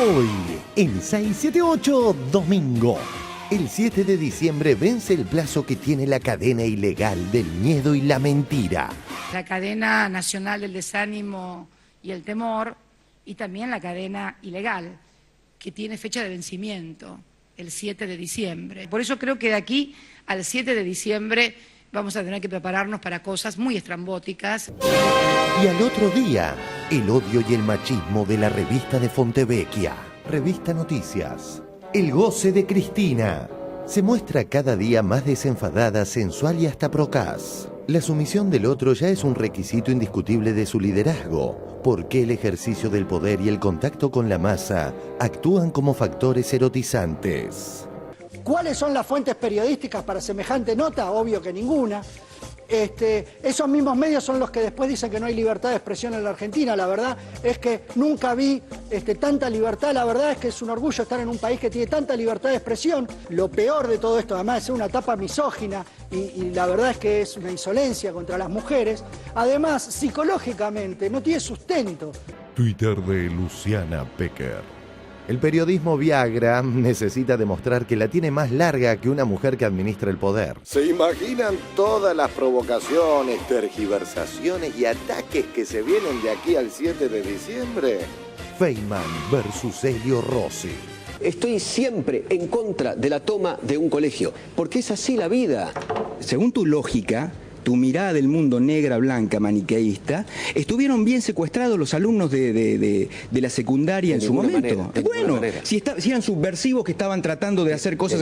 Hoy, en 678 Domingo. El 7 de diciembre vence el plazo que tiene la cadena ilegal del miedo y la mentira. La cadena nacional del desánimo y el temor, y también la cadena ilegal, que tiene fecha de vencimiento, el 7 de diciembre. Por eso creo que de aquí al 7 de diciembre vamos a tener que prepararnos para cosas muy estrambóticas. Y al otro día, el odio y el machismo de la revista de Fontevecchia, Revista Noticias. El goce de Cristina. Se muestra cada día más desenfadada, sensual y hasta procaz. La sumisión del otro ya es un requisito indiscutible de su liderazgo, porque el ejercicio del poder y el contacto con la masa actúan como factores erotizantes. ¿Cuáles son las fuentes periodísticas para semejante nota? Obvio que ninguna. Esos mismos medios son los que después dicen que no hay libertad de expresión en la Argentina. La verdad es que nunca vi tanta libertad. La verdad es que es un orgullo estar en un país que tiene tanta libertad de expresión. Lo peor de todo esto, además, es una etapa misógina y la verdad es que es una insolencia contra las mujeres. Además, psicológicamente, no tiene sustento. Twitter de Luciana Pecker. El periodismo Viagra necesita demostrar que la tiene más larga que una mujer que administra el poder. ¿Se imaginan todas las provocaciones, tergiversaciones y ataques que se vienen de aquí al 7 de diciembre? Feynman versus Elio Rossi. Estoy siempre en contra de la toma de un colegio, porque es así la vida. Según tu lógica, tu mirada del mundo negra, blanca, maniqueísta, estuvieron bien secuestrados los alumnos de la secundaria en su momento. Bueno, si eran subversivos que estaban tratando de hacer cosas,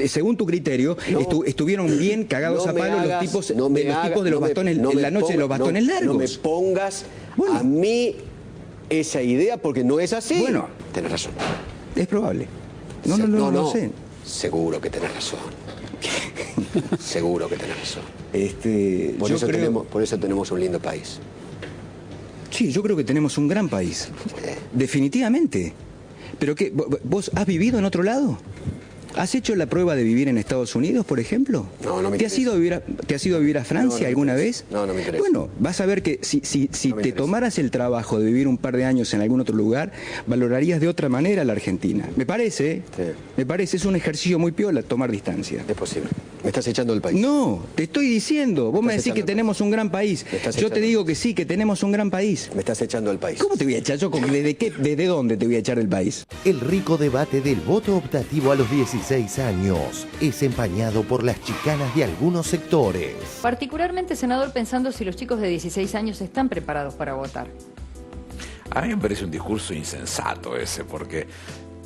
según tu criterio, estuvieron bien cagados a palo los tipos de los bastones, en la noche de los bastones largos. No me pongas a mí esa idea porque no es así. Bueno, tenés razón. Es probable. No sé. Seguro que tenés razón. Seguro que tenés razón. Por eso tenemos un lindo país. Sí, yo creo que tenemos un gran país. Definitivamente. ¿Pero qué? ¿Vos has vivido en otro lado? ¿Has hecho la prueba de vivir en Estados Unidos, por ejemplo? No me interesa. ¿Te has ido a vivir a Francia alguna vez? No me interesa. Bueno, vas a ver que si te tomaras el trabajo de vivir un par de años en algún otro lugar, valorarías de otra manera la Argentina. Me parece, es un ejercicio muy piola tomar distancia. Es posible. ¿Me estás echando del país? No, te estoy diciendo. Vos me decís que tenemos un gran país. Yo te digo que sí, que tenemos un gran país. Me estás echando del país. ¿Cómo te voy a echar? ¿Desde dónde te voy a echar del país? El rico debate del voto optativo a los 16 años es empañado por las chicanas de algunos sectores. Particularmente, senador, pensando si los chicos de 16 años están preparados para votar. A mí me parece un discurso insensato ese, porque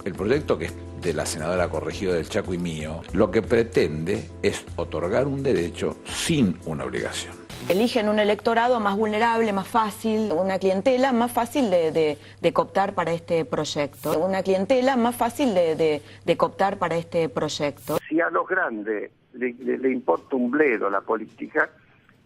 el proyecto que es de la senadora Corregido del Chaco y mío, lo que pretende es otorgar un derecho sin una obligación. Eligen un electorado más vulnerable, más fácil, una clientela más fácil de cooptar para este proyecto. Una clientela más fácil de cooptar para este proyecto. Si a los grandes le importa un bledo la política,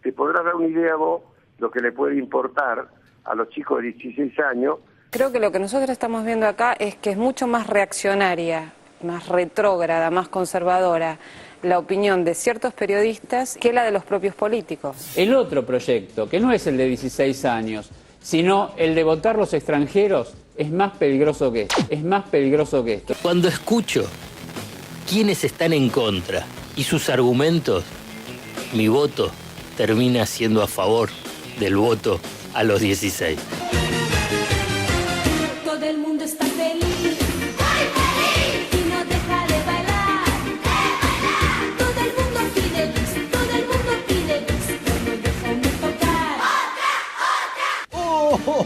te podrás dar una idea vos lo que le puede importar a los chicos de 16 años. Creo que lo que nosotros estamos viendo acá es que es mucho más reaccionaria, más retrógrada, más conservadora la opinión de ciertos periodistas que la de los propios políticos. El otro proyecto, que no es el de 16 años, sino el de votar los extranjeros, es más peligroso que esto. Cuando escucho quiénes están en contra y sus argumentos, mi voto termina siendo a favor del voto a los 16. Todo el mundo está feliz. ¡Muy feliz! Y no deja de bailar. Todo el mundo pide bis, todo el mundo pide bis. No dejan de tocar.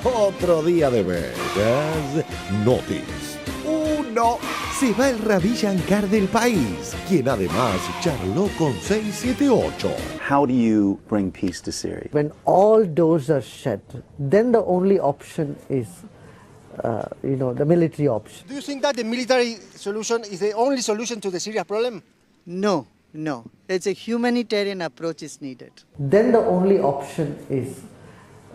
Otro día de becas. Notis. Uno. Se va el Ravi Shankar del país, quien además charló con 678. How do you bring peace to Syria? When all doors are shut, then the only option is, the military option. Do you think that the military solution is the only solution to the Syria problem? No. It's a humanitarian approach is needed. Then the only option is,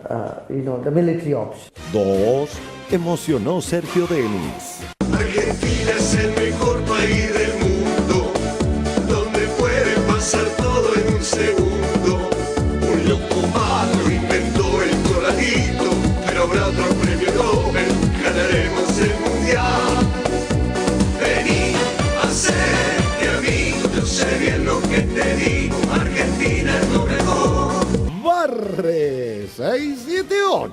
the military option. 2. Emocionó Sergio Denis. Argentina es el mejor país del mundo, donde puede pasar todo en un segundo. Un loco malo inventó el corralito, pero habrá otro premio Nobel, ganaremos el mundial.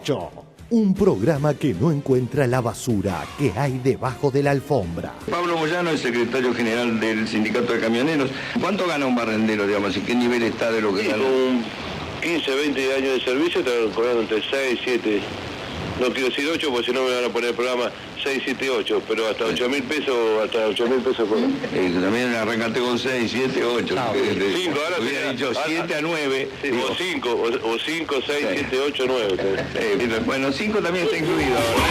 8. Un programa que no encuentra la basura que hay debajo de la alfombra. Pablo Moyano es secretario general del Sindicato de Camioneros. ¿Cuánto gana un barrendero, digamos? ¿En qué nivel está de lo que gana? Con 15, 20 años de servicio, está cobrando entre 6, 7, no quiero decir 8 porque si no me van a poner el programa 6, 7, 8, pero hasta 8.000 pesos, hasta 8.000 pesos cobran. También arrancaste con 6, 7, 8. 5, ahora hubiera dicho 7 a 9. Sí, o 5, o 5, 6, 7, 8, 9. Bueno, 5 también está incluido ahora.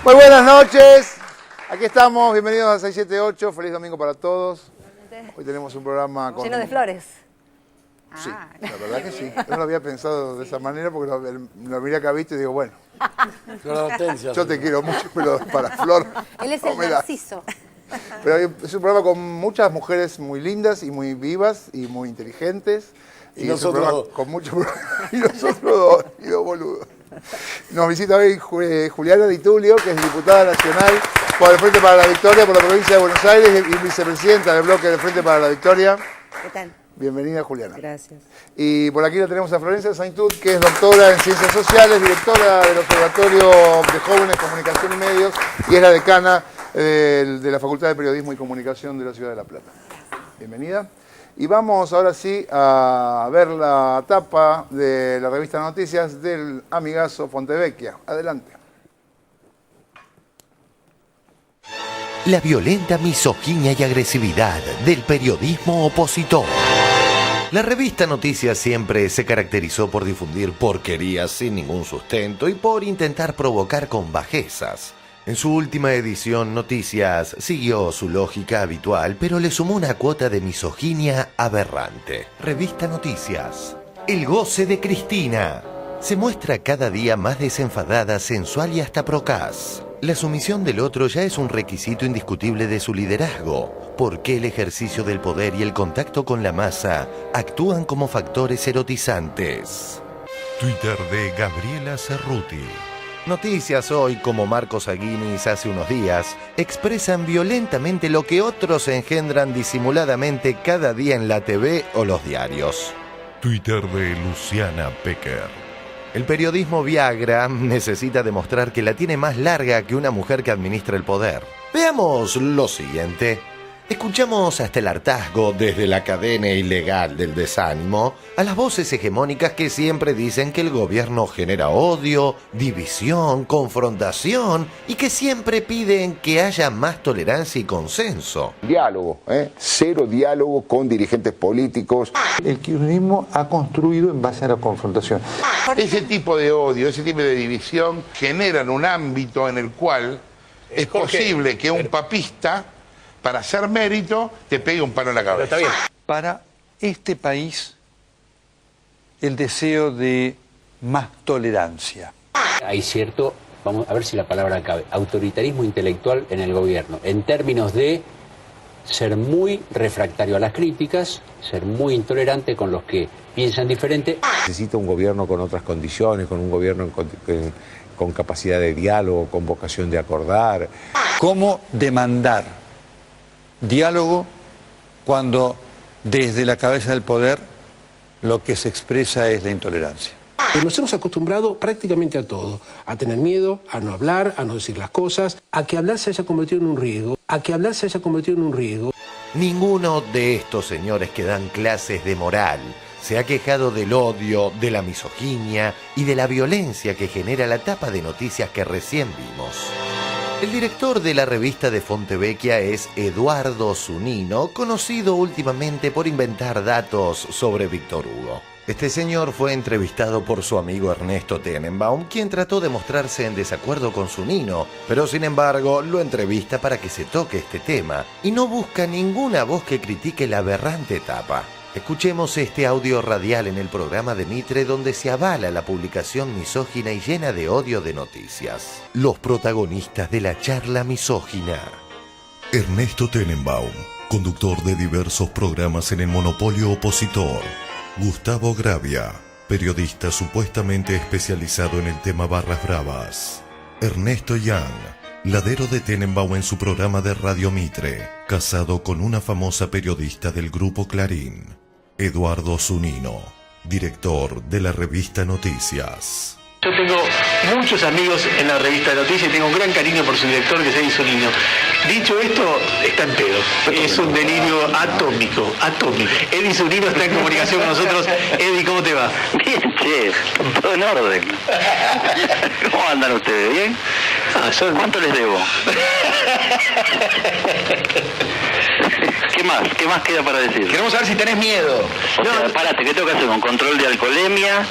Muy buenas noches, aquí estamos, bienvenidos a 678, feliz domingo para todos. Hoy tenemos un programa con... lleno de flores. Sí, la verdad que sí, no lo había pensado de esa manera porque lo miré acá visto y digo, bueno, yo te quiero mucho, pero para Flor Él es no el me da. narciso. Pero es un programa con muchas mujeres muy lindas y muy vivas y muy inteligentes. Y es un nosotros programa dos. con mucho... Y nosotros dos, y dos boludos. Nos visita hoy Juliana Di Tulio, que es diputada nacional por el Frente para la Victoria, por la provincia de Buenos Aires y vicepresidenta del bloque del Frente para la Victoria. ¿Qué tal? Bienvenida, Juliana. Gracias. Y por aquí la tenemos a Florencia Saintud, que es doctora en Ciencias Sociales, directora del Observatorio de Jóvenes, Comunicación y Medios, y es la decana de la Facultad de Periodismo y Comunicación de la Ciudad de La Plata. Bienvenida. Y vamos ahora sí a ver la tapa de la revista Noticias del amigazo Fontevecchia. Adelante. La violenta misoginia y agresividad del periodismo opositor. La revista Noticias siempre se caracterizó por difundir porquerías sin ningún sustento y por intentar provocar con bajezas. En su última edición, Noticias siguió su lógica habitual, pero le sumó una cuota de misoginia aberrante. Revista Noticias. El goce de Cristina. Se muestra cada día más desenfadada, sensual y hasta procaz. La sumisión del otro ya es un requisito indiscutible de su liderazgo, porque el ejercicio del poder y el contacto con la masa actúan como factores erotizantes. Twitter de Gabriela Cerruti. Noticias hoy, como Marcos Aguinis hace unos días, expresan violentamente lo que otros engendran disimuladamente cada día en la TV o los diarios. Twitter de Luciana Pecker. El periodismo Viagra necesita demostrar que la tiene más larga que una mujer que administra el poder. Veamos lo siguiente. Escuchamos hasta el hartazgo desde la cadena ilegal del desánimo a las voces hegemónicas que siempre dicen que el gobierno genera odio, división, confrontación y que siempre piden que haya más tolerancia y consenso. Diálogo, cero diálogo con dirigentes políticos. El kirchnerismo ha construido en base a la confrontación. Ese tipo de odio, ese tipo de división generan un ámbito en el cual es posible que un papista, para hacer mérito, te pegue un palo en la cabeza. Para este país, el deseo de más tolerancia. Hay cierto, vamos a ver si la palabra cabe, autoritarismo intelectual en el gobierno, en términos de ser muy refractario a las críticas, ser muy intolerante con los que piensan diferente. Necesita un gobierno con otras condiciones, con un gobierno con capacidad de diálogo, con vocación de acordar. ¿Cómo demandar diálogo cuando desde la cabeza del poder lo que se expresa es la intolerancia? Nos hemos acostumbrado prácticamente a todo, a tener miedo, a no hablar, a no decir las cosas, a que hablar se haya convertido en un riesgo, Ninguno de estos señores que dan clases de moral se ha quejado del odio, de la misoginia y de la violencia que genera la tapa de noticias que recién vimos. El director de la revista de Fontevecchia es Eduardo Zunino, conocido últimamente por inventar datos sobre Víctor Hugo. Este señor fue entrevistado por su amigo Ernesto Tenenbaum, quien trató de mostrarse en desacuerdo con Zunino, pero sin embargo lo entrevista para que se toque este tema y no busca ninguna voz que critique la aberrante tapa. Escuchemos este audio radial en el programa de Mitre donde se avala la publicación misógina y llena de odio de noticias. Los protagonistas de la charla misógina. Ernesto Tenenbaum, conductor de diversos programas en el monopolio opositor. Gustavo Gravia, periodista supuestamente especializado en el tema barras bravas. Ernesto Young, ladero de Tenenbaum en su programa de Radio Mitre, casado con una famosa periodista del Grupo Clarín. Eduardo Zunino, director de la revista Noticias. Yo tengo muchos amigos en la revista Noticias y tengo un gran cariño por su director, que es Eddie Zunino. Dicho esto, está en pedo. Es un delirio atómico. Eddie Zunino está en comunicación con nosotros. Eddie, ¿cómo te va? Bien, che, todo en orden. ¿Cómo andan ustedes? ¿Bien? ¿Cuánto les debo? ¿Qué más queda para decir? Queremos saber si tenés miedo. O sea, parate, ¿qué tengo que hacer? ¿Un control de alcoholemia?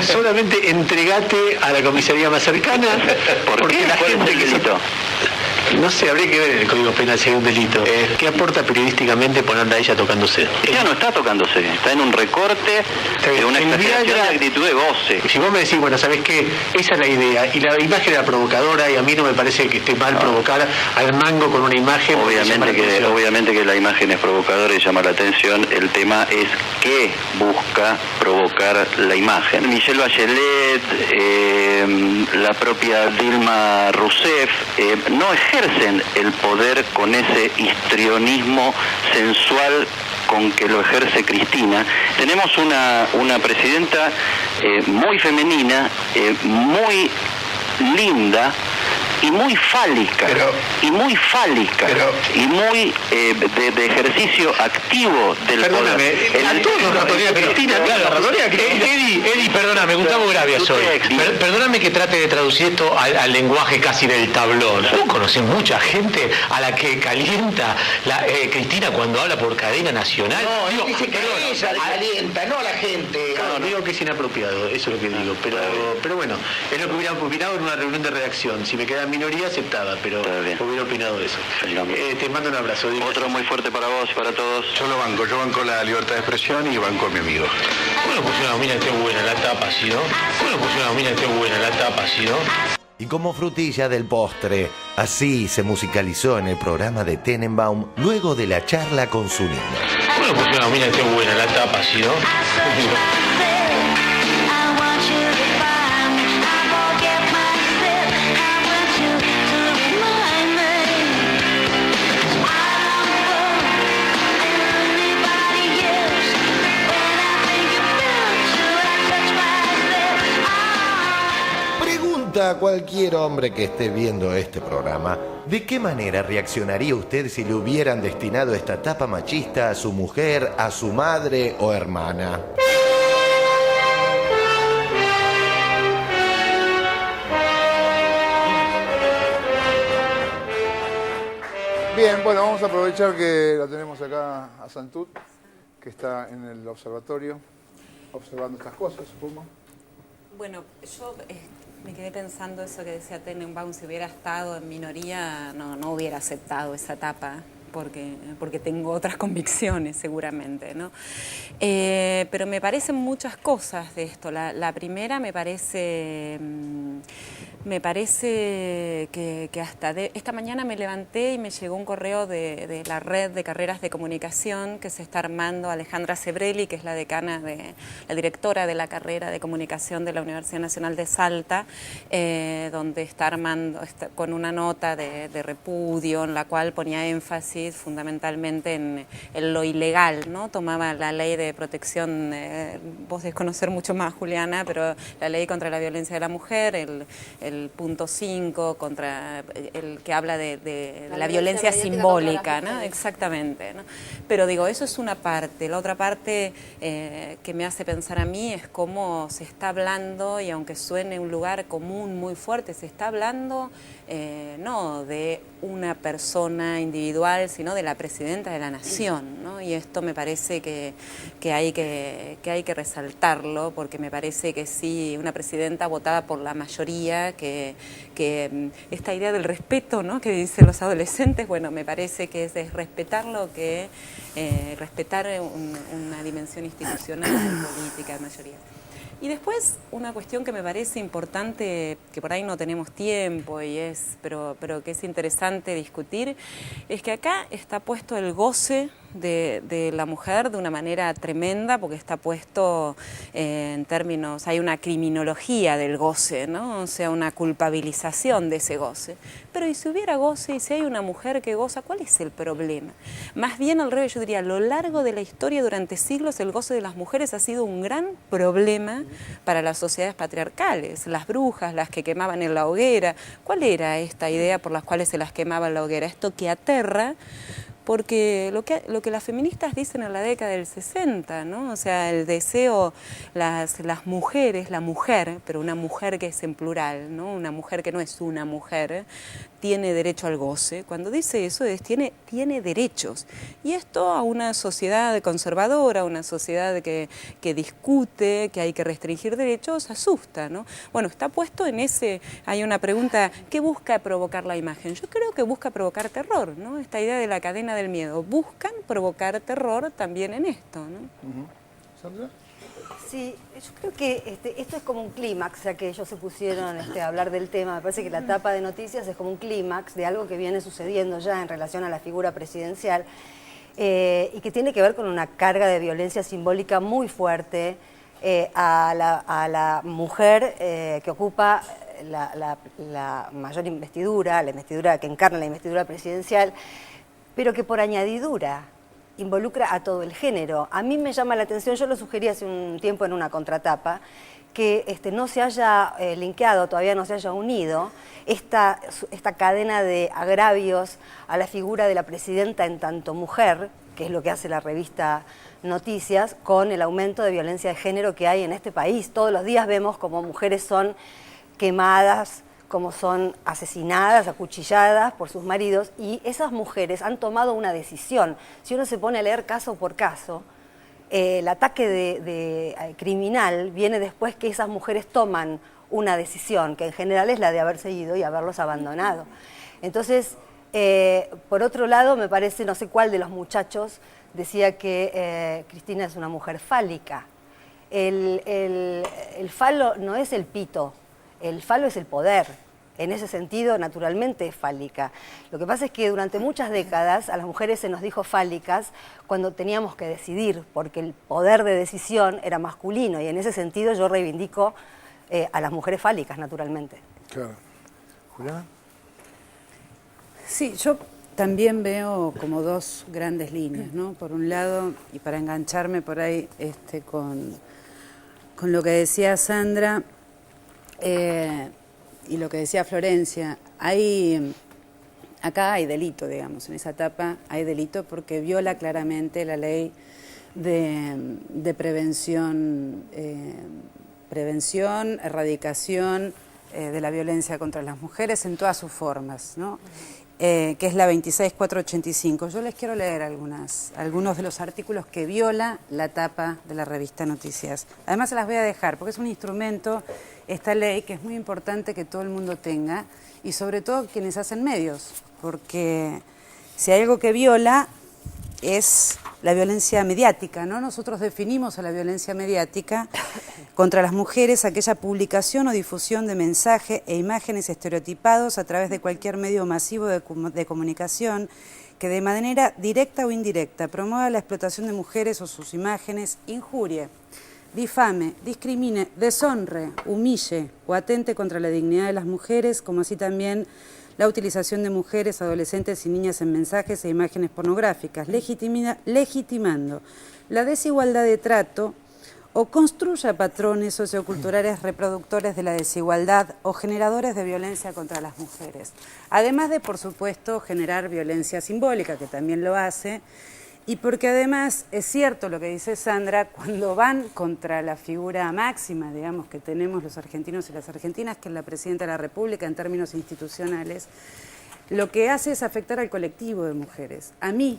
Solamente entregate a la comisaría más cercana. ¿Por qué? ¿Cuál es el delito? No sé, habría que ver en el Código Penal si hay un delito. ¿Qué aporta periodísticamente ponerla a ella tocándose? Ella no está tocándose, está en un recorte de una exageración de actitud de goce. Si vos me decís, bueno, ¿sabés qué? Esa es la idea. Y la imagen era provocadora y a mí no me parece que esté mal provocar al mango con una imagen. Obviamente que la imagen es provocadora y llama la atención. El tema es qué busca provocar la imagen. Michelle Bachelet, la propia Dilma Rousseff, no ejercen el poder con ese histrionismo sensual con que lo ejerce Cristina. Tenemos una presidenta muy femenina, muy linda y muy fálica, y muy de ejercicio activo del poder. Eddie, perdóname, Gustavo Gravia soy. Perdóname que trate de traducir esto al lenguaje casi del tablón. Tú conoces mucha gente a la que calienta Cristina cuando habla por cadena nacional. No, dice que ella calienta, no a la gente. No, digo que es inapropiado, eso es lo que digo. Pero bueno, es lo que hubiera opinado en una reunión de redacción. Si me queda minoría, aceptada, pero hubiera opinado eso. Te mando un abrazo. Otro muy fuerte para vos y para todos. Yo banco la libertad de expresión y banco a mi amigo. Bueno, pues una mina esté buena la tapa, ¿sí, no? Y como frutilla del postre, así se musicalizó en el programa de Tenenbaum luego de la charla con Zunino. Bueno, pues una mina esté buena la tapa, ¿sí, no? A cualquier hombre que esté viendo este programa, ¿de qué manera reaccionaría usted si le hubieran destinado esta tapa machista a su mujer, a su madre o hermana? Bien, bueno, vamos a aprovechar que la tenemos acá a Santut, que está en el observatorio, observando estas cosas, supongo. Bueno, yo me quedé pensando eso que decía Tenenbaum, si hubiera estado en minoría no hubiera aceptado esa etapa, porque tengo otras convicciones seguramente, ¿no? Pero me parecen muchas cosas de esto. La primera me parece que hasta esta mañana me levanté y me llegó un correo de la red de carreras de comunicación que se está armando Alejandra Sebrelli, que es la directora de la carrera de comunicación de la Universidad Nacional de Salta, donde está armando con una nota de repudio en la cual ponía énfasis fundamentalmente en lo ilegal, ¿no? Tomaba la ley de protección, vos desconocer mucho más, Juliana, pero la ley contra la violencia de la mujer, el punto 5, contra el que habla de la violencia simbólica, ¿no? Exactamente, ¿no? Pero digo, eso es una parte. La otra parte que me hace pensar a mí es cómo se está hablando, y aunque suene un lugar común muy fuerte, se está hablando no de una persona individual, sino de la presidenta de la Nación, ¿no? Y esto me parece que hay que resaltarlo, porque me parece que sí, una presidenta votada por la mayoría, que esta idea del respeto, ¿no?, que dicen los adolescentes, bueno, me parece que es respetar lo que respetar una dimensión institucional, política de mayoría. Y después una cuestión que me parece importante, que por ahí no tenemos tiempo, pero que es interesante discutir, es que acá está puesto el goce de la mujer de una manera tremenda, porque está puesto en términos, hay una criminología del goce, ¿no? O sea, una culpabilización de ese goce. Pero ¿y si hubiera goce y si hay una mujer que goza, cuál es el problema? Más bien al revés, yo diría, a lo largo de la historia, durante siglos, el goce de las mujeres ha sido un gran problema para las sociedades patriarcales. Las brujas, las que quemaban en la hoguera. ¿Cuál era esta idea por las cuales se las quemaba en la hoguera? Esto que aterra, porque lo que las feministas dicen en la década del 60, ¿no? O sea, el deseo, las mujeres, la mujer, pero una mujer que es en plural, ¿no? Una mujer que no es una mujer, tiene derecho al goce. Cuando dice eso, tiene derechos. Y esto a una sociedad conservadora, a una sociedad que discute, que hay que restringir derechos, asusta, ¿no? Bueno, está puesto en ese, hay una pregunta, ¿qué busca provocar la imagen? Yo creo que busca provocar terror, ¿no? Esta idea de la cadena del miedo. Buscan provocar terror también en esto, ¿no? ¿Sandra? Sí, yo creo que esto es como un clímax, ya que ellos se pusieron a hablar del tema. Me parece que la tapa de noticias es como un clímax de algo que viene sucediendo ya en relación a la figura presidencial y que tiene que ver con una carga de violencia simbólica muy fuerte a la mujer que ocupa la mayor investidura, la investidura que encarna la investidura presidencial, pero que por añadidura involucra a todo el género. A mí me llama la atención, yo lo sugerí hace un tiempo en una contratapa, que no se haya linkeado, todavía no se haya unido esta cadena de agravios a la figura de la presidenta en tanto mujer, que es lo que hace la revista Noticias, con el aumento de violencia de género que hay en este país. Todos los días vemos como mujeres son quemadas, como son asesinadas, acuchilladas por sus maridos, y esas mujeres han tomado una decisión. Si uno se pone a leer caso por caso, el ataque criminal viene después que esas mujeres toman una decisión, que en general es la de haberse ido y haberlos abandonado. Entonces, por otro lado, me parece, no sé cuál de los muchachos decía que Cristina es una mujer fálica. El falo no es el pito, el falo es el poder. En ese sentido, naturalmente, es fálica. Lo que pasa es que durante muchas décadas a las mujeres se nos dijo fálicas cuando teníamos que decidir, porque el poder de decisión era masculino, y en ese sentido yo reivindico a las mujeres fálicas, naturalmente. Claro. ¿Juliana? Sí, yo también veo como dos grandes líneas, ¿no? Por un lado, y para engancharme por ahí con lo que decía Sandra, y lo que decía Florencia, acá hay delito, digamos, en esa etapa hay delito porque viola claramente la ley de prevención, erradicación de la violencia contra las mujeres en todas sus formas, ¿no? Que es la 26485. Yo les quiero leer algunos de los artículos que viola la tapa de la revista Noticias. Además se las voy a dejar porque es un instrumento, esta ley, que es muy importante que todo el mundo tenga, y sobre todo quienes hacen medios, porque si hay algo que viola es la violencia mediática, ¿no? Nosotros definimos a la violencia mediática contra las mujeres aquella publicación o difusión de mensajes e imágenes estereotipados a través de cualquier medio masivo de comunicación que de manera directa o indirecta promueva la explotación de mujeres o sus imágenes, injurie, difame, discrimine, deshonre, humille o atente contra la dignidad de las mujeres, como así también la utilización de mujeres, adolescentes y niñas en mensajes e imágenes pornográficas, legitimando la desigualdad de trato o construya patrones socioculturales reproductores de la desigualdad o generadores de violencia contra las mujeres. Además de, por supuesto, generar violencia simbólica, que también lo hace, y porque además es cierto lo que dice Sandra, cuando van contra la figura máxima, digamos, que tenemos los argentinos y las argentinas, que es la Presidenta de la República en términos institucionales, lo que hace es afectar al colectivo de mujeres, a mí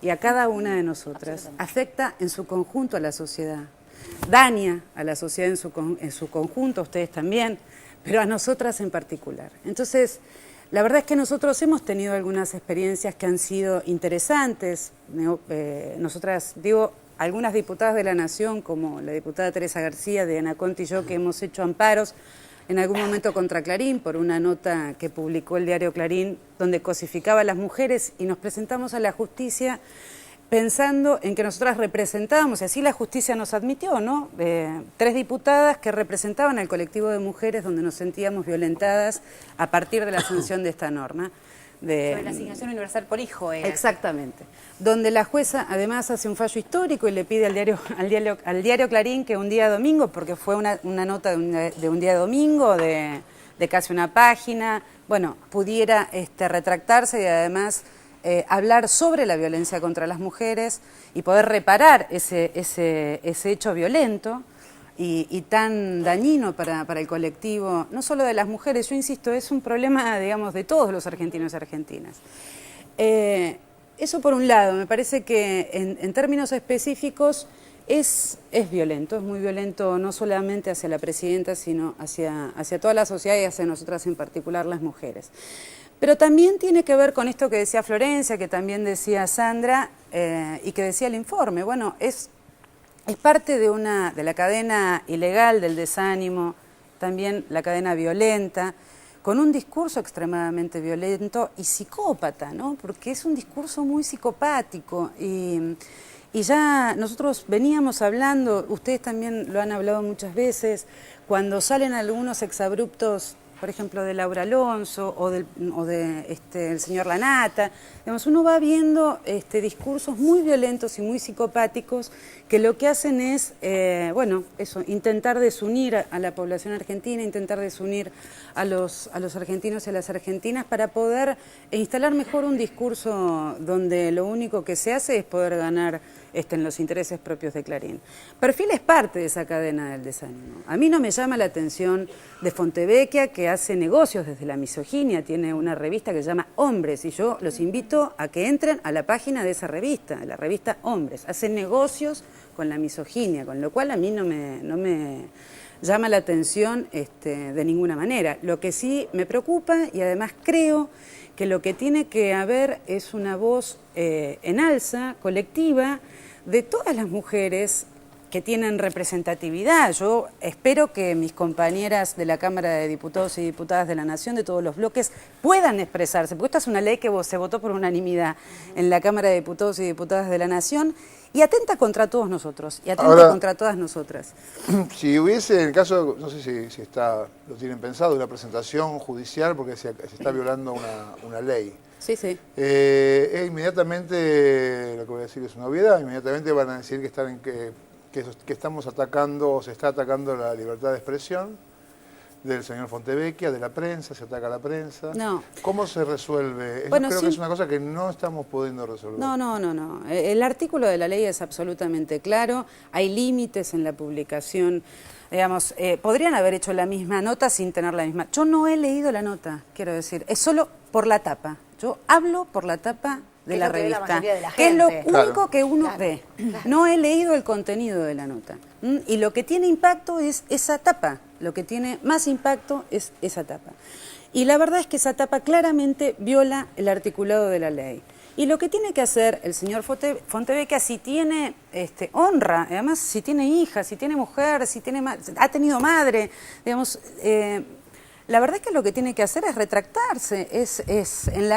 y a cada una de nosotras, afecta en su conjunto a la sociedad, daña a la sociedad en su conjunto, a ustedes también, pero a nosotras en particular. Entonces, la verdad es que nosotros hemos tenido algunas experiencias que han sido interesantes. Nosotras, digo, algunas diputadas de la Nación, como la diputada Teresa García, de Anaconte y yo, que hemos hecho amparos en algún momento contra Clarín por una nota que publicó el diario Clarín donde cosificaba a las mujeres, y nos presentamos a la justicia pensando en que nosotras representábamos, y así la justicia nos admitió, ¿no? 3 diputadas que representaban al colectivo de mujeres donde nos sentíamos violentadas a partir de la sanción de esta norma. Sobre la asignación universal por hijo. Exactamente. Donde la jueza además hace un fallo histórico y le pide al diario Clarín que un día domingo, porque fue una nota de un día domingo, de casi una página, bueno, pudiera retractarse y además hablar sobre la violencia contra las mujeres y poder reparar ese hecho violento y tan dañino para el colectivo, no solo de las mujeres, yo insisto, es un problema, digamos, de todos los argentinos y argentinas. Eso por un lado, me parece que en términos específicos es violento, es muy violento no solamente hacia la presidenta, sino hacia toda la sociedad y hacia nosotras en particular, las mujeres. Pero también tiene que ver con esto que decía Florencia, que también decía Sandra, y que decía el informe. Bueno, es parte de la cadena ilegal del desánimo, también la cadena violenta, con un discurso extremadamente violento y psicópata, ¿no? Porque es un discurso muy psicopático y ya nosotros veníamos hablando, ustedes también lo han hablado muchas veces, cuando salen algunos exabruptos, por ejemplo, de Laura Alonso o el señor Lanata, digamos, uno va viendo discursos muy violentos y muy psicopáticos que lo que hacen es, bueno, eso, intentar desunir a la población argentina, intentar desunir a los argentinos y a las argentinas para poder instalar mejor un discurso donde lo único que se hace es poder ganar en los intereses propios de Clarín. Perfil es parte de esa cadena del desánimo. A mí no me llama la atención de Fontevecchia, que hace negocios desde la misoginia, tiene una revista que se llama Hombres, y yo los invito a que entren a la página de esa revista, de la revista Hombres. Hace negocios con la misoginia, con lo cual a mí no me llama la atención de ninguna manera. Lo que sí me preocupa, y además creo que lo que tiene que haber es una voz en alza, colectiva, de todas las mujeres que tienen representatividad. Yo espero que mis compañeras de la Cámara de Diputados y Diputadas de la Nación, de todos los bloques, puedan expresarse, porque esta es una ley que se votó por unanimidad en la Cámara de Diputados y Diputadas de la Nación, y atenta contra todos nosotros, y atenta contra todas nosotras. Si hubiese, en el caso, no sé si lo tienen pensado, una presentación judicial porque se está violando una ley. Sí, sí. Inmediatamente, lo que voy a decir es una obviedad, inmediatamente van a decir que estamos atacando, o se está atacando la libertad de expresión del señor Fontevecchia, de la prensa, se ataca a la prensa. No. ¿Cómo se resuelve? Bueno, creo que es una cosa que no estamos pudiendo resolver. No. El artículo de la ley es absolutamente claro, hay límites en la publicación. Digamos, podrían haber hecho la misma nota sin tener la misma. Yo no he leído la nota, quiero decir, es solo por la tapa. Yo hablo por la tapa de la revista, que es lo único que uno ve. No he leído el contenido de la nota. Y lo que tiene impacto es esa tapa, lo que tiene más impacto es esa tapa. Y la verdad es que esa tapa claramente viola el articulado de la ley. Y lo que tiene que hacer el señor Fontevecchia, si tiene honra, además si tiene hija, si tiene mujer, ha tenido madre, digamos, la verdad es que lo que tiene que hacer es retractarse, es en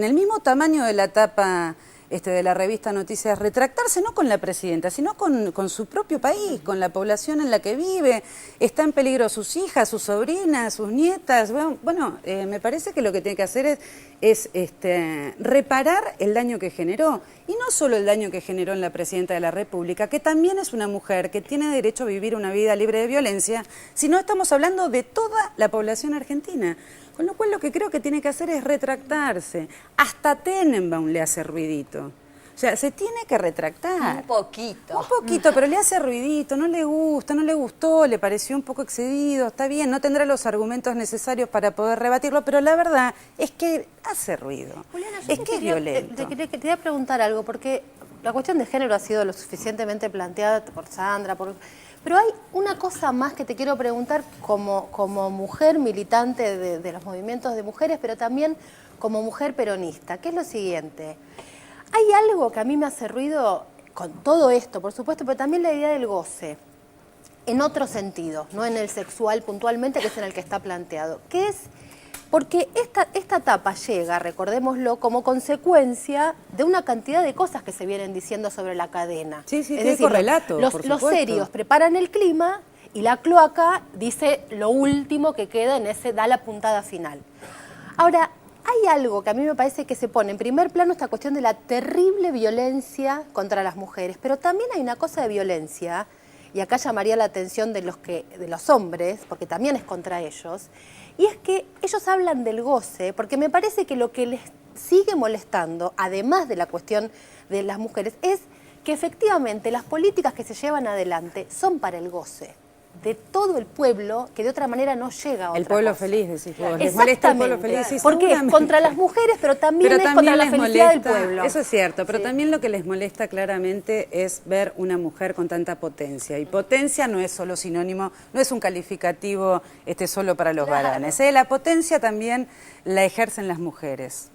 el mismo tamaño de la tapa de la revista Noticias, retractarse no con la presidenta, sino con su propio país, con la población en la que vive. Está en peligro sus hijas, sus sobrinas, sus nietas. Bueno, me parece que lo que tiene que hacer es reparar el daño que generó. Y no solo el daño que generó en la presidenta de la República, que también es una mujer que tiene derecho a vivir una vida libre de violencia, sino estamos hablando de toda la población argentina. Con lo cual lo que creo que tiene que hacer es retractarse. Hasta Tenenbaum le hace ruidito. O sea, se tiene que retractar. Un poquito. Un poquito, pero le hace ruidito, no le gusta, no le gustó, le pareció un poco excedido, está bien, no tendrá los argumentos necesarios para poder rebatirlo, pero la verdad es que hace ruido. Juliana, es que es violento. Te quería preguntar algo, porque la cuestión de género ha sido lo suficientemente planteada por Sandra, pero hay una cosa más que te quiero preguntar como mujer militante de los movimientos de mujeres, pero también como mujer peronista, que es lo siguiente. Hay algo que a mí me hace ruido con todo esto, por supuesto, pero también la idea del goce, en otro sentido, no en el sexual puntualmente, que es en el que está planteado, que es porque esta etapa llega, recordémoslo, como consecuencia de una cantidad de cosas que se vienen diciendo sobre la cadena. Sí, sí, es tiene decir, correlato, los por supuesto. serios preparan el clima y la cloaca dice lo último que queda en ese, da la puntada final. Ahora, hay algo que a mí me parece que se pone en primer plano, esta cuestión de la terrible violencia contra las mujeres, pero también hay una cosa de violencia, y acá llamaría la atención de los hombres, porque también es contra ellos, y es que ellos hablan del goce, porque me parece que lo que les sigue molestando, además de la cuestión de las mujeres, es que efectivamente las políticas que se llevan adelante son para el goce de todo el pueblo, que de otra manera no llega a otra El pueblo cosa. feliz, decís vos. Exactamente. Les molesta el pueblo feliz. Sí, porque es seguramente. contra las mujeres, pero también es contra la les felicidad del molesta, pueblo. Eso es cierto, pero Sí. también lo que les molesta claramente es ver una mujer con tanta potencia. Y potencia no es solo sinónimo, no es un calificativo solo para los varones. La potencia también la ejercen las mujeres.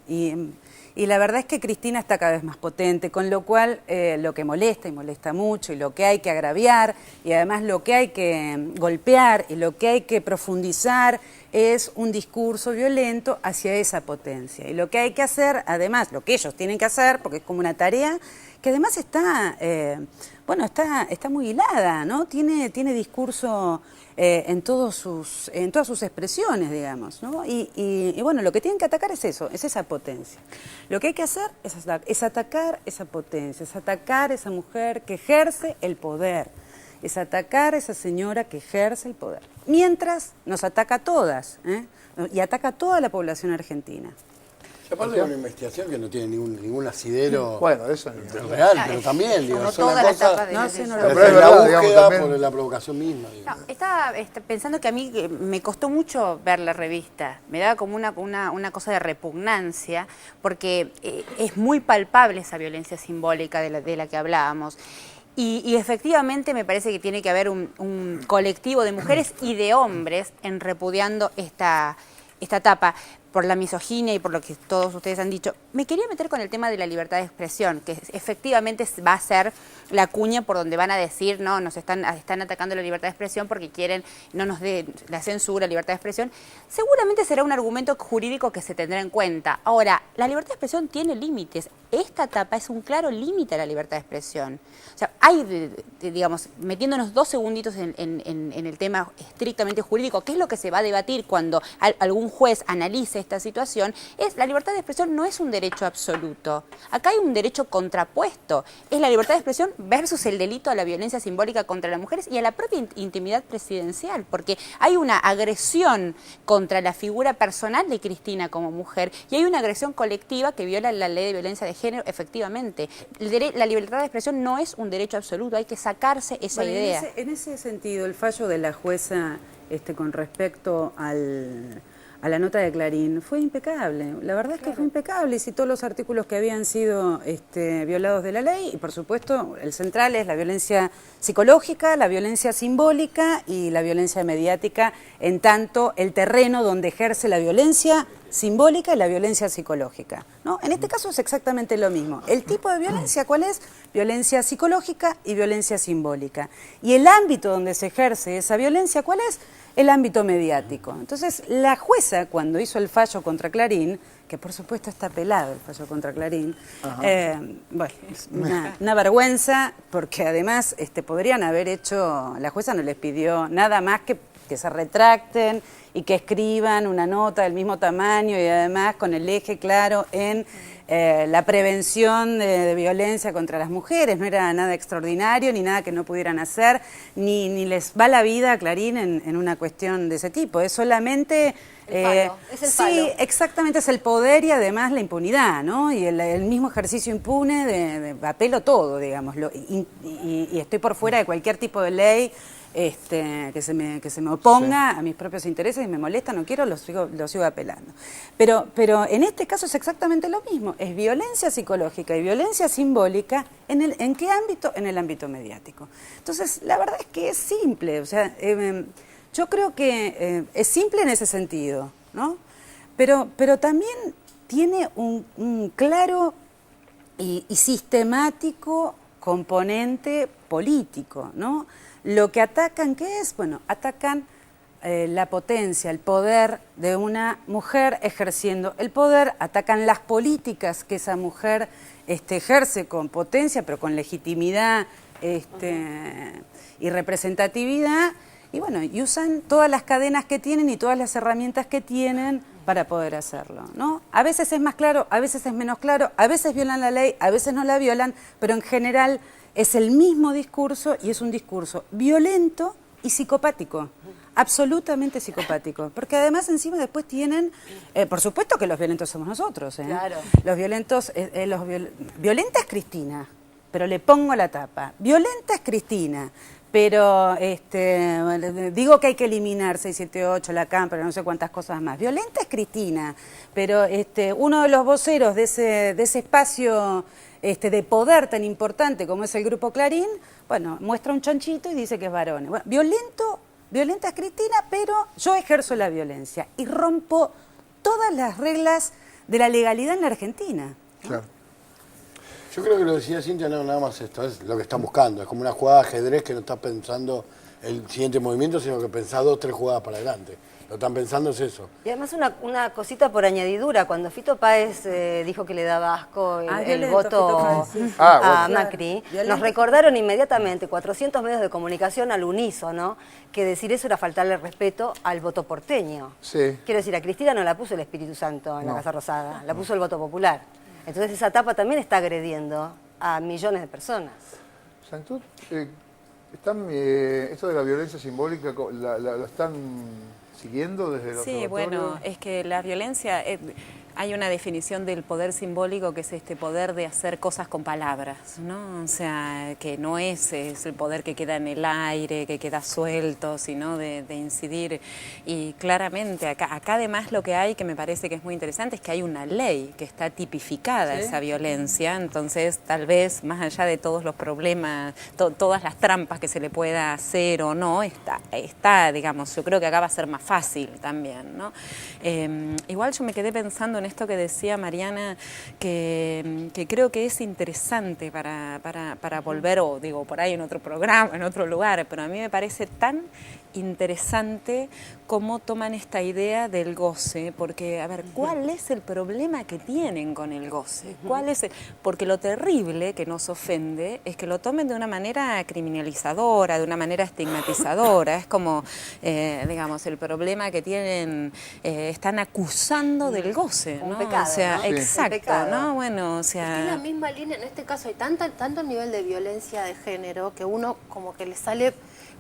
Y la verdad es que Cristina está cada vez más potente, con lo cual lo que molesta, y molesta mucho, y lo que hay que agraviar, y además lo que hay que golpear, y lo que hay que profundizar, es un discurso violento hacia esa potencia. Y lo que hay que hacer, además, lo que ellos tienen que hacer, porque es como una tarea, que además está, está muy hilada, ¿no? Tiene discurso en todas sus expresiones, digamos, ¿no? Y bueno, lo que tienen que atacar es eso, es esa potencia. Lo que hay que hacer es atacar esa potencia, es atacar esa mujer que ejerce el poder, es atacar a esa señora que ejerce el poder. Mientras nos ataca a todas, y ataca a toda la población argentina. Aparte de una investigación que no tiene ningún asidero eso real, pero también, digo, es una cosa... No, pero es la búsqueda por la provocación misma. Digo. No, estaba pensando que a mí me costó mucho ver la revista, me daba como una cosa de repugnancia, porque es muy palpable esa violencia simbólica de la que hablábamos. Y efectivamente me parece que tiene que haber un colectivo de mujeres y de hombres en repudiando esta etapa por la misoginia y por lo que todos ustedes han dicho. Me quería meter con el tema de la libertad de expresión, que efectivamente va a ser la cuña por donde van a decir, no, nos están atacando la libertad de expresión porque quieren, no nos dé la censura, libertad de expresión. Seguramente será un argumento jurídico que se tendrá en cuenta. Ahora, la libertad de expresión tiene límites. Esta etapa es un claro límite a la libertad de expresión. O sea, hay, digamos, metiéndonos 2 segunditos en el tema estrictamente jurídico, ¿qué es lo que se va a debatir cuando algún juez analice esta situación? Es la libertad de expresión no es un derecho absoluto. Acá hay un derecho contrapuesto. Es la libertad de expresión versus el delito a la violencia simbólica contra las mujeres y a la propia intimidad presidencial, porque hay una agresión contra la figura personal de Cristina como mujer y hay una agresión colectiva que viola la ley de violencia de género, efectivamente. La libertad de expresión no es un derecho absoluto, hay que sacarse esa idea. En ese sentido, el fallo de la jueza con respecto a la nota de Clarín fue impecable. La verdad es que fue impecable y citó los artículos que habían sido violados de la ley y por supuesto el central es la violencia psicológica, la violencia simbólica y la violencia mediática, en tanto el terreno donde ejerce la violencia simbólica y la violencia psicológica, ¿no? En este caso es exactamente lo mismo. El tipo de violencia, ¿cuál es? Violencia psicológica y violencia simbólica. Y el ámbito donde se ejerce esa violencia, ¿cuál es? El ámbito mediático. Entonces, la jueza, cuando hizo el fallo contra Clarín, que por supuesto está pelado el fallo contra Clarín, es una vergüenza, porque además podrían haber hecho, la jueza no les pidió nada más que se retracten y que escriban una nota del mismo tamaño y además con el eje claro en la prevención de violencia contra las mujeres. No era nada extraordinario ni nada que no pudieran hacer, ni les va la vida a Clarín en una cuestión de ese tipo. Es solamente... es el sí, palo. exactamente, es el poder y además la impunidad, ¿no? Y el mismo ejercicio impune de apelo todo, digámoslo. Y estoy por fuera de cualquier tipo de ley que se me oponga a mis propios intereses y me molesta, no quiero, lo sigo apelando. Pero en este caso es exactamente lo mismo, es violencia psicológica y violencia simbólica, ¿en qué ámbito? En el ámbito mediático. Entonces, la verdad es que es simple, o sea, yo creo que es simple en ese sentido, ¿no? Pero también tiene un claro y sistemático componente político, ¿no? Lo que atacan, ¿qué es? Bueno, atacan la potencia, el poder de una mujer ejerciendo el poder, atacan las políticas que esa mujer ejerce con potencia, pero con legitimidad y representatividad, y bueno, y usan todas las cadenas que tienen y todas las herramientas que tienen para poder hacerlo, ¿no? A veces es más claro, a veces es menos claro, a veces violan la ley, a veces no la violan, pero en general es el mismo discurso y es un discurso violento y psicopático, absolutamente psicopático, porque además encima después tienen, por supuesto que los violentos somos nosotros, Claro. Los violentos, violenta es Cristina, pero le pongo la tapa, violenta es Cristina, pero digo que hay que eliminar 678, la Cámpora, no sé cuántas cosas más. Violenta es Cristina, pero uno de los voceros de ese espacio de poder tan importante como es el Grupo Clarín, bueno, muestra un chanchito y dice que es varón. Bueno, violenta es Cristina, pero yo ejerzo la violencia y rompo todas las reglas de la legalidad en la Argentina. Claro. Yo creo que lo decía Cintia, no, nada más esto, es lo que están buscando. Es como una jugada de ajedrez que no está pensando el siguiente movimiento, sino que pensás 2 o 3 jugadas para adelante. Lo están pensando es eso. Y además una cosita por añadidura, cuando Fito Páez dijo que le daba asco el voto a Macri, nos recordaron inmediatamente 400 medios de comunicación al unísono que decir eso era faltarle respeto al voto porteño. Sí. Quiero decir, a Cristina no la puso el Espíritu Santo en la Casa Rosada, la puso el voto popular. Entonces esa etapa también está agrediendo a millones de personas. Santud, esto de la violencia simbólica, ¿lo están siguiendo desde el observatorio? Sí, bueno, es que la violencia, hay una definición del poder simbólico que es este poder de hacer cosas con palabras, ¿no? O sea, que no es el poder que queda en el aire, que queda suelto, sino de incidir. Y claramente acá además lo que hay, que me parece que es muy interesante, es que hay una ley que está tipificada esa violencia. Entonces, tal vez, más allá de todos los problemas, todas las trampas que se le pueda hacer o no, está, digamos, yo creo que acá va a ser más fácil también, ¿no? Igual yo me quedé pensando en esto que decía Mariana, que creo que es interesante para volver, o digo, por ahí en otro programa, en otro lugar, pero a mí me parece tan interesante cómo toman esta idea del goce, porque, a ver, ¿cuál es el problema que tienen con el goce? ¿Cuál es porque lo terrible que nos ofende es que lo tomen de una manera criminalizadora, de una manera estigmatizadora, es como, digamos, el problema que tienen, están acusando del goce, ¿no? Un pecado, o sea, ¿no? Exacto, Pecado. ¿no? Bueno, o sea... Es la misma línea, en este caso hay tanto nivel de violencia de género que uno como que le sale,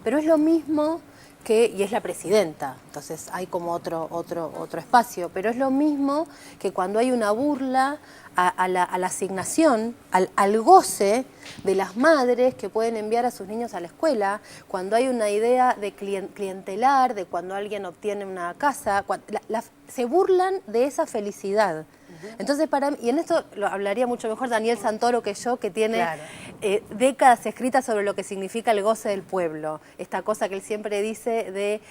pero es lo mismo y es la presidenta, entonces hay como otro espacio, pero es lo mismo que cuando hay una burla a la asignación, al goce de las madres que pueden enviar a sus niños a la escuela, cuando hay una idea de clientelar, de cuando alguien obtiene una casa, se burlan de esa felicidad. Entonces, para mí, y en esto lo hablaría mucho mejor Daniel Santoro que yo, que tiene décadas escritas sobre lo que significa el goce del pueblo. Esta cosa que él siempre dice de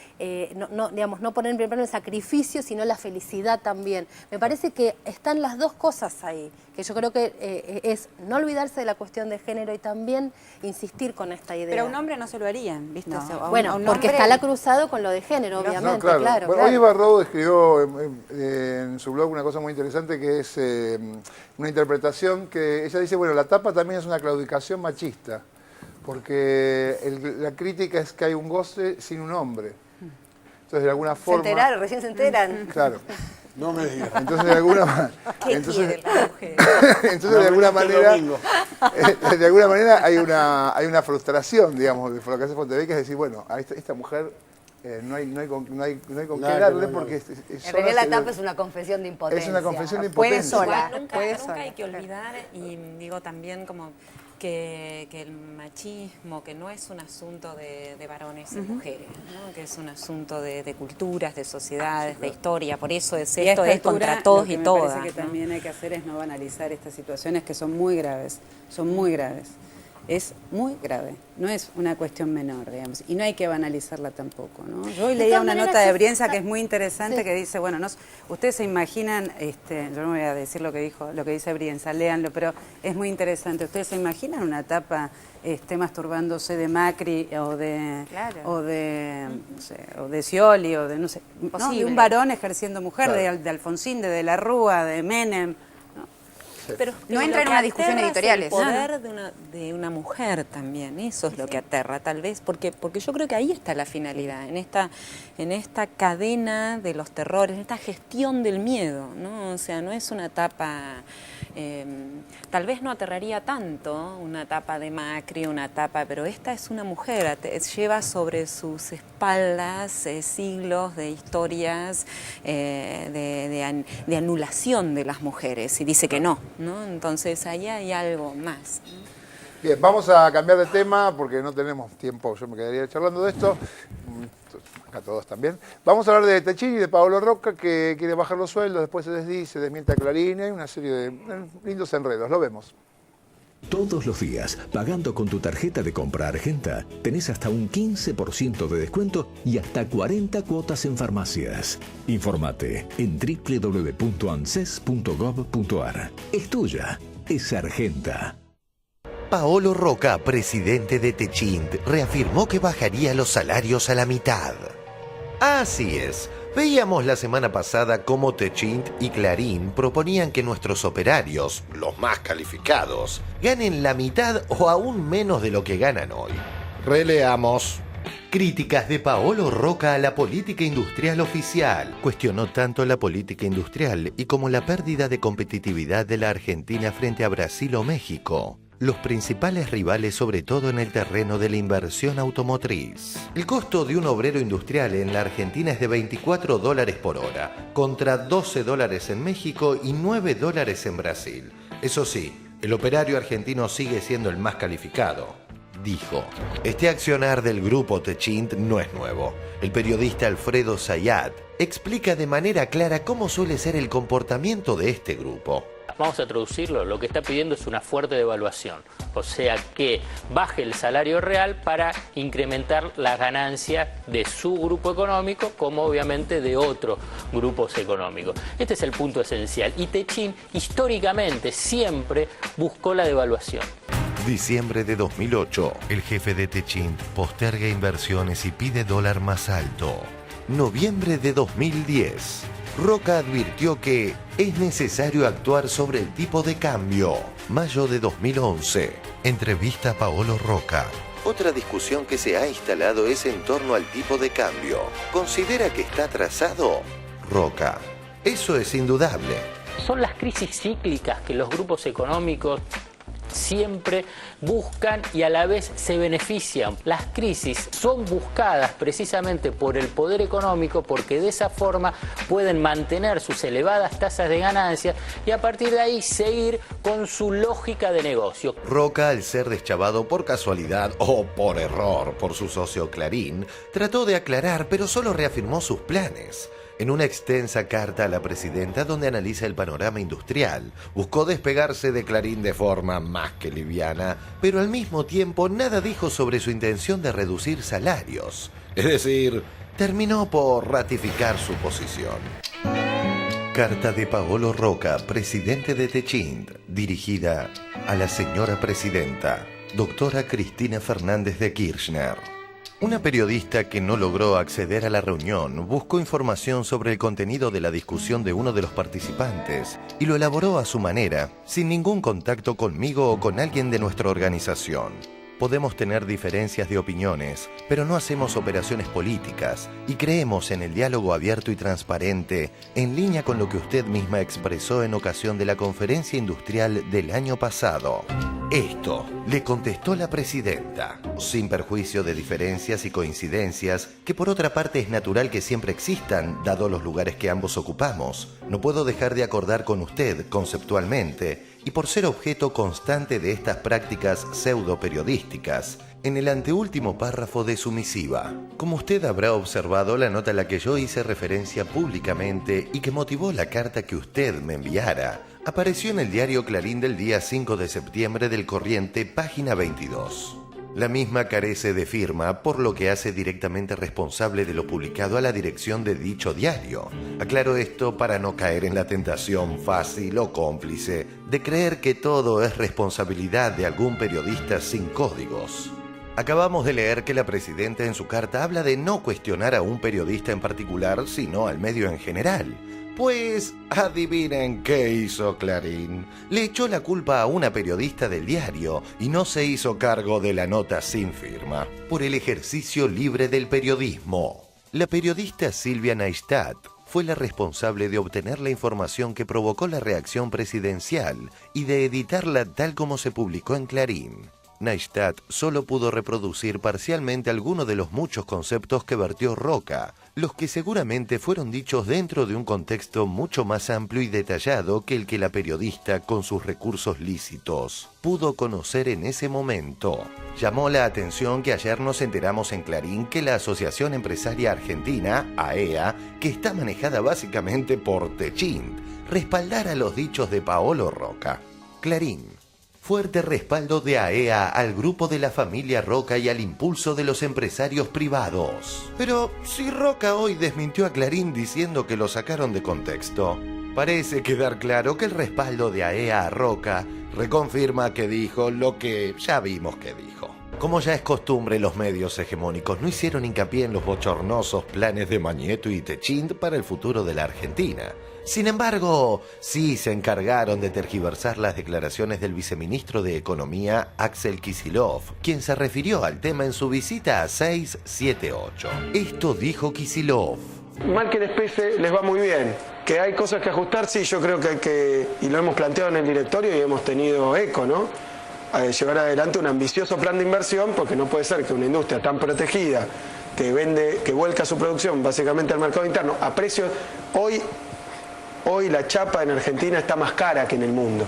no poner en primer plano el sacrificio, sino la felicidad también. Me parece que están las dos cosas ahí, que yo creo que es no olvidarse de la cuestión de género y también insistir con esta idea. Pero a un hombre no se lo harían, ¿viste? No. O sea, Bueno, porque está la cruzado con lo de género, obviamente, claro. Bueno, hoy Barrodo escribió en su blog una cosa muy interesante que es una interpretación que ella dice, bueno, la tapa también es una claudicación machista, porque la crítica es que hay un goce sin un hombre. Entonces, de alguna forma... Se enteraron, recién se enteran. Claro. No me digas. Entonces, de alguna manera... Entonces, de alguna manera hay una frustración, digamos, de lo que hace Fontevecchia, es decir, bueno, a esta mujer no hay con qué darle porque... En realidad la tapa es una confesión de impotencia. Es una confesión de impotencia. Nunca hay que olvidar, y digo también como que el machismo, que no es un asunto de varones y mujeres, ¿no? Que es un asunto de culturas, de sociedades, de historia, por eso es esto, es contra todos y todas. Lo que me parece que también hay que hacer es no banalizar estas situaciones que son muy graves, es muy grave, no es una cuestión menor, digamos, y no hay que banalizarla tampoco, ¿no? Yo hoy leía una nota de Brienza que es muy interesante, que dice, bueno, ustedes se imaginan, yo no voy a decir lo que dice Brienza, léanlo, pero es muy interesante. ¿Ustedes se imaginan una etapa masturbándose de Macri o de Scioli o de no sé, ¿no? De un varón ejerciendo mujer, claro, de Alfonsín, de la Rúa, de Menem? Pero no entra en una discusión editorial. El poder de una mujer también, eso es lo que aterra, tal vez, porque yo creo que ahí está la finalidad, en esta cadena de los terrores, en esta gestión del miedo, ¿no? O sea, no es una etapa, tal vez no aterraría tanto una etapa de Macri, una etapa, pero esta es una mujer, lleva sobre sus espaldas siglos de historias de anulación de las mujeres, y dice que no, ¿no? Entonces ahí hay algo más. Bien, vamos a cambiar de tema porque no tenemos tiempo, yo me quedaría charlando de esto, acá todos también. Vamos a hablar de Techint y de Paolo Rocca, que quiere bajar los sueldos, después se desdice, desmiente a Clarín, hay una serie de lindos enredos, lo vemos. Todos los días, pagando con tu tarjeta de compra Argenta, tenés hasta un 15% de descuento y hasta 40 cuotas en farmacias. Informate en www.anses.gov.ar. Es tuya, es Argenta. Paolo Rocca, presidente de Techint, reafirmó que bajaría los salarios a la mitad. Así es. Veíamos la semana pasada cómo Techint y Clarín proponían que nuestros operarios, los más calificados, ganen la mitad o aún menos de lo que ganan hoy. Releamos. Críticas de Paolo Rocca a la política industrial oficial. Cuestionó tanto la política industrial y como la pérdida de competitividad de la Argentina frente a Brasil o México, los principales rivales, sobre todo en el terreno de la inversión automotriz. El costo de un obrero industrial en la Argentina es de $24 por hora, contra $12 en México y $9 en Brasil. Eso sí, el operario argentino sigue siendo el más calificado, dijo. Este accionar del grupo Techint no es nuevo. El periodista Alfredo Zayat explica de manera clara cómo suele ser el comportamiento de este grupo. Vamos a traducirlo, lo que está pidiendo es una fuerte devaluación, o sea que baje el salario real para incrementar la ganancia de su grupo económico como obviamente de otros grupos económicos. Este es el punto esencial y Techint históricamente siempre buscó la devaluación. Diciembre de 2008, el jefe de Techint posterga inversiones y pide dólar más alto. Noviembre de 2010. Rocca advirtió que es necesario actuar sobre el tipo de cambio. Mayo de 2011. Entrevista a Paolo Rocca. Otra discusión que se ha instalado es en torno al tipo de cambio. ¿Considera que está atrasado? Rocca. Eso es indudable. Son las crisis cíclicas que los grupos económicos siempre buscan y a la vez se benefician. Las crisis son buscadas precisamente por el poder económico porque de esa forma pueden mantener sus elevadas tasas de ganancia y a partir de ahí seguir con su lógica de negocio. Rocca, al ser deschavado por casualidad o por error por su socio Clarín, trató de aclarar pero solo reafirmó sus planes. En una extensa carta a la presidenta donde analiza el panorama industrial, buscó despegarse de Clarín de forma más que liviana, pero al mismo tiempo nada dijo sobre su intención de reducir salarios. Es decir, terminó por ratificar su posición. Carta de Paolo Rocca, presidente de Techint, dirigida a la señora presidenta, doctora Cristina Fernández de Kirchner. Una periodista que no logró acceder a la reunión buscó información sobre el contenido de la discusión de uno de los participantes y lo elaboró a su manera, sin ningún contacto conmigo o con alguien de nuestra organización. Podemos tener diferencias de opiniones, pero no hacemos operaciones políticas y creemos en el diálogo abierto y transparente, en línea con lo que usted misma expresó en ocasión de la conferencia industrial del año pasado. Esto le contestó la presidenta, sin perjuicio de diferencias y coincidencias, que por otra parte es natural que siempre existan, dado los lugares que ambos ocupamos. No puedo dejar de acordar con usted conceptualmente, y por ser objeto constante de estas prácticas pseudo-periodísticas, en el anteúltimo párrafo de su misiva. Como usted habrá observado, la nota a la que yo hice referencia públicamente y que motivó la carta que usted me enviara, apareció en el diario Clarín del día 5 de septiembre del corriente, página 22. La misma carece de firma, por lo que hace directamente responsable de lo publicado a la dirección de dicho diario. Aclaro esto para no caer en la tentación fácil o cómplice de creer que todo es responsabilidad de algún periodista sin códigos. Acabamos de leer que la presidenta en su carta habla de no cuestionar a un periodista en particular, sino al medio en general. Pues adivinen qué hizo Clarín. Le echó la culpa a una periodista del diario y no se hizo cargo de la nota sin firma, por el ejercicio libre del periodismo. La periodista Silvia Neistat fue la responsable de obtener la información que provocó la reacción presidencial y de editarla tal como se publicó en Clarín. Neistat solo pudo reproducir parcialmente algunos de los muchos conceptos que vertió Roca, los que seguramente fueron dichos dentro de un contexto mucho más amplio y detallado que el que la periodista, con sus recursos lícitos, pudo conocer en ese momento. Llamó la atención que ayer nos enteramos en Clarín que la Asociación Empresaria Argentina, AEA, que está manejada básicamente por Techint, respaldara los dichos de Paolo Roca. Clarín. Fuerte respaldo de AEA al grupo de la familia Roca y al impulso de los empresarios privados. Pero si Roca hoy desmintió a Clarín diciendo que lo sacaron de contexto, parece quedar claro que el respaldo de AEA a Roca reconfirma que dijo lo que ya vimos que dijo. Como ya es costumbre, los medios hegemónicos no hicieron hincapié en los bochornosos planes de Magneto y Techint para el futuro de la Argentina. Sin embargo, sí se encargaron de tergiversar las declaraciones del viceministro de Economía, Axel Kicillof, quien se refirió al tema en su visita a 678. Esto dijo Kicillof. Mal que les pese, les va muy bien. Que hay cosas que ajustar, sí, yo creo que hay que, y lo hemos planteado en el directorio y hemos tenido eco, ¿no? Llevar adelante un ambicioso plan de inversión, porque no puede ser que una industria tan protegida, que vuelca su producción básicamente al mercado interno, a precios, hoy la chapa en Argentina está más cara que en el mundo.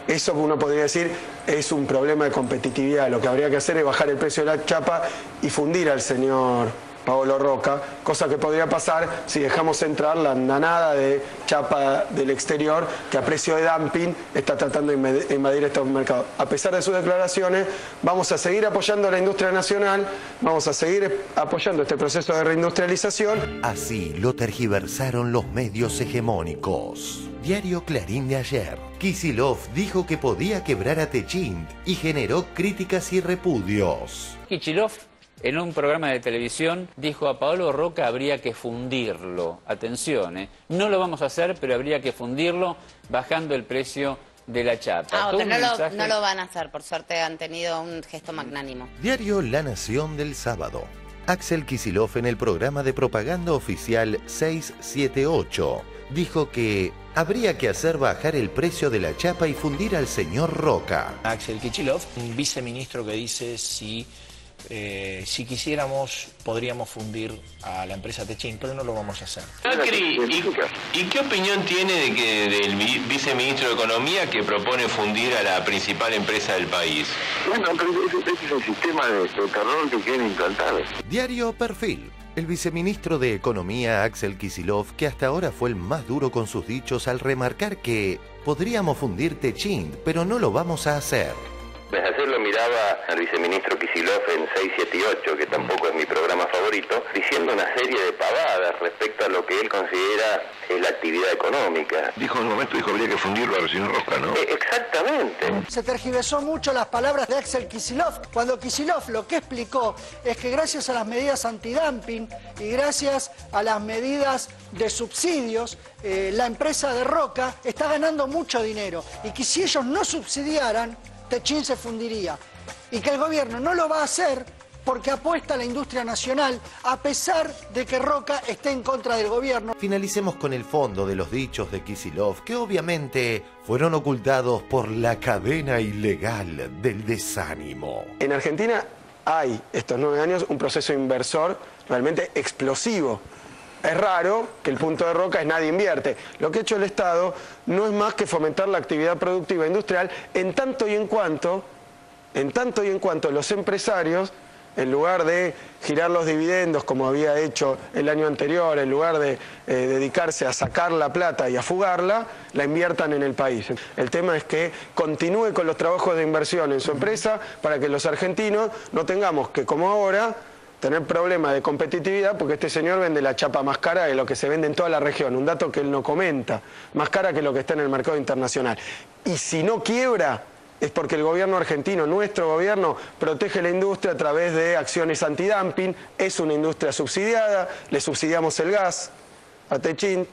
Eso uno podría decir es un problema de competitividad. Lo que habría que hacer es bajar el precio de la chapa y fundir al señor Paolo Roca, cosa que podría pasar si dejamos entrar la andanada de chapa del exterior que a precio de dumping está tratando de invadir estos mercados. A pesar de sus declaraciones, vamos a seguir apoyando a la industria nacional, vamos a seguir apoyando este proceso de reindustrialización. Así lo tergiversaron los medios hegemónicos. Diario Clarín de ayer. Kicillof dijo que podía quebrar a Techint y generó críticas y repudios. Kicillof, en un programa de televisión, dijo a Paolo Roca habría que fundirlo. Atención, no lo vamos a hacer, pero habría que fundirlo bajando el precio de la chapa. Pero no lo van a hacer, por suerte han tenido un gesto magnánimo. Diario La Nación del sábado. Axel Kicillof en el programa de propaganda oficial 678 dijo que habría que hacer bajar el precio de la chapa y fundir al señor Roca. Axel Kicillof, un viceministro que dice si quisiéramos podríamos fundir a la empresa Techint, pero no lo vamos a hacer. Macri, ¿y qué opinión tiene del viceministro de Economía que propone fundir a la principal empresa del país? Bueno, pero ese es el sistema de terror que quieren implantar. Diario Perfil. El viceministro de Economía, Axel Kicillof, que hasta ahora fue el más duro con sus dichos al remarcar que podríamos fundir Techint, pero no lo vamos a hacer. Ayer lo miraba al viceministro Kicillof en 678, que tampoco es mi programa favorito, diciendo una serie de pavadas respecto a lo que él considera la actividad económica. Dijo en un momento que habría que fundirlo al señor Roca, ¿no? Exactamente. Se tergiversó mucho las palabras de Axel Kicillof, cuando Kicillof lo que explicó es que gracias a las medidas antidumping y gracias a las medidas de subsidios, la empresa de Roca está ganando mucho dinero y que si ellos no subsidiaran, Techint se fundiría, y que el gobierno no lo va a hacer porque apuesta a la industria nacional, a pesar de que Roca esté en contra del gobierno. Finalicemos con el fondo de los dichos de Kicillof, que obviamente fueron ocultados por la cadena ilegal del desánimo. En Argentina hay, estos 9 años, un proceso inversor realmente explosivo. Es raro que el punto de Roca es nadie invierte. Lo que ha hecho el Estado no es más que fomentar la actividad productiva industrial en tanto y en cuanto los empresarios en lugar de girar los dividendos como había hecho el año anterior, en lugar de dedicarse a sacar la plata y a fugarla, la inviertan en el país. El tema es que continúe con los trabajos de inversión en su empresa para que los argentinos no tengamos que, como ahora, tener problemas de competitividad porque este señor vende la chapa más cara de lo que se vende en toda la región, un dato que él no comenta, más cara que lo que está en el mercado internacional. Y si no quiebra, es porque el gobierno argentino, nuestro gobierno, protege la industria a través de acciones antidumping, es una industria subsidiada, le subsidiamos el gas a Techint,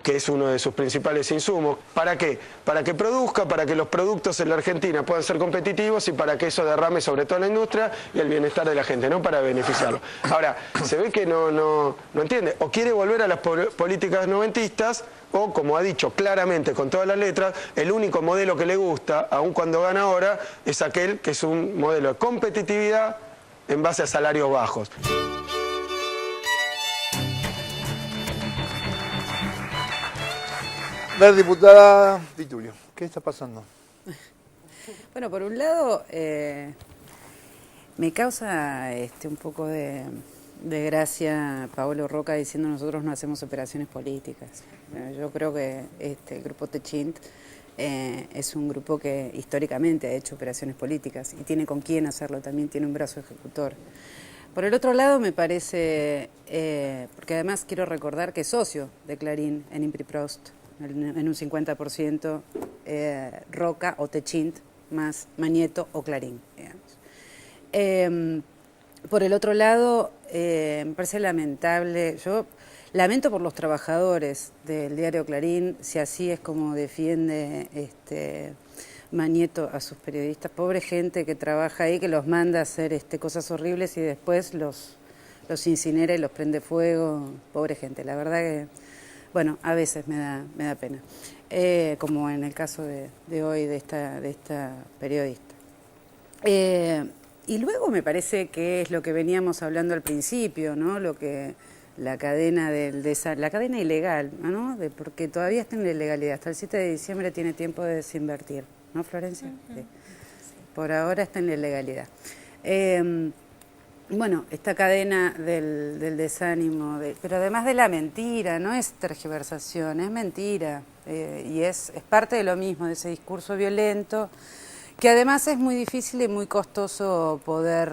que es uno de sus principales insumos. ¿Para qué? Para que produzca, para que los productos en la Argentina puedan ser competitivos y para que eso derrame sobre todo la industria y el bienestar de la gente, no para beneficiarlo. Ahora, se ve que no entiende, o quiere volver a las políticas noventistas, o, como ha dicho claramente con todas las letras, el único modelo que le gusta, aun cuando gana ahora, es aquel que es un modelo de competitividad en base a salarios bajos. La diputada Di Tulio, ¿qué está pasando? Bueno, por un lado, me causa un poco de gracia Paolo Roca diciendo nosotros no hacemos operaciones políticas. Yo creo que el grupo Techint es un grupo que históricamente ha hecho operaciones políticas y tiene con quién hacerlo, también tiene un brazo ejecutor. Por el otro lado me parece, porque además quiero recordar que es socio de Clarín en Impriprost, en un 50% Roca o Techint más Mañeto o Clarín, digamos. Por el otro lado, me parece lamentable, yo lamento por los trabajadores del diario Clarín, si así es como defiende Mañeto a sus periodistas, pobre gente que trabaja ahí, que los manda a hacer cosas horribles y después los incinera y los prende fuego, pobre gente, la verdad que, bueno, a veces me da pena, como en el caso de hoy de esta periodista. Y luego me parece que es lo que veníamos hablando al principio, ¿no? Lo que la cadena la cadena ilegal, ¿no? Porque todavía está en la ilegalidad. Hasta el 7 de diciembre tiene tiempo de desinvertir, ¿no, Florencia? Sí. Por ahora está en la ilegalidad. Bueno, esta cadena del desánimo, pero además de la mentira, no es tergiversación, es mentira. Y es parte de lo mismo, de ese discurso violento, que además es muy difícil y muy costoso poder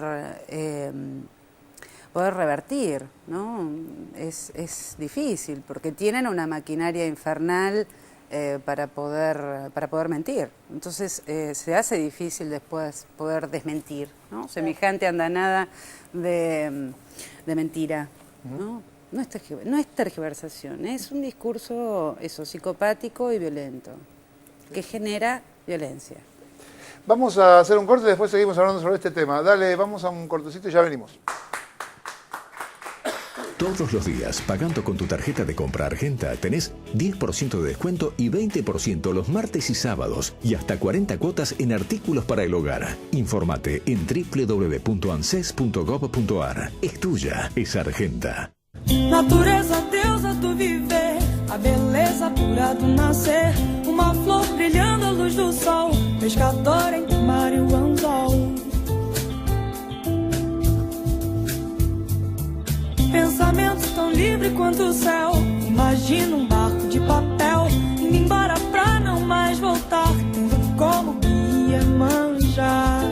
revertir, ¿no? Es difícil, porque tienen una maquinaria infernal para poder mentir. Entonces se hace difícil después poder desmentir, ¿no? Semejante andanada de mentira, ¿no? No es tergiversación, es un discurso psicopático y violento, que genera violencia. Vamos a hacer un corte y después seguimos hablando sobre este tema. Dale, vamos a un cortecito y ya venimos. Todos los días, pagando con tu tarjeta de compra Argenta, tenés 10% de descuento y 20% los martes y sábados y hasta 40 cuotas en artículos para el hogar. Infórmate en www.anses.gov.ar. Es tuya, es Argenta. Natureza, deusa do viver, a beleza pura do nascer, uma flor brilhando à luz do sol, pescador entre o mar e o anzol. Pensamento tão livre quanto o céu, imagina um barco de papel, indo embora pra não mais voltar, tendo como guia manjar.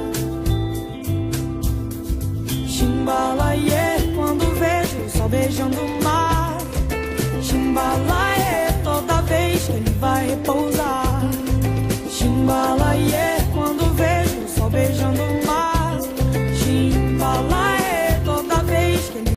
Chimbalaie, quando vejo o sol beijando o mar, chimbalaie.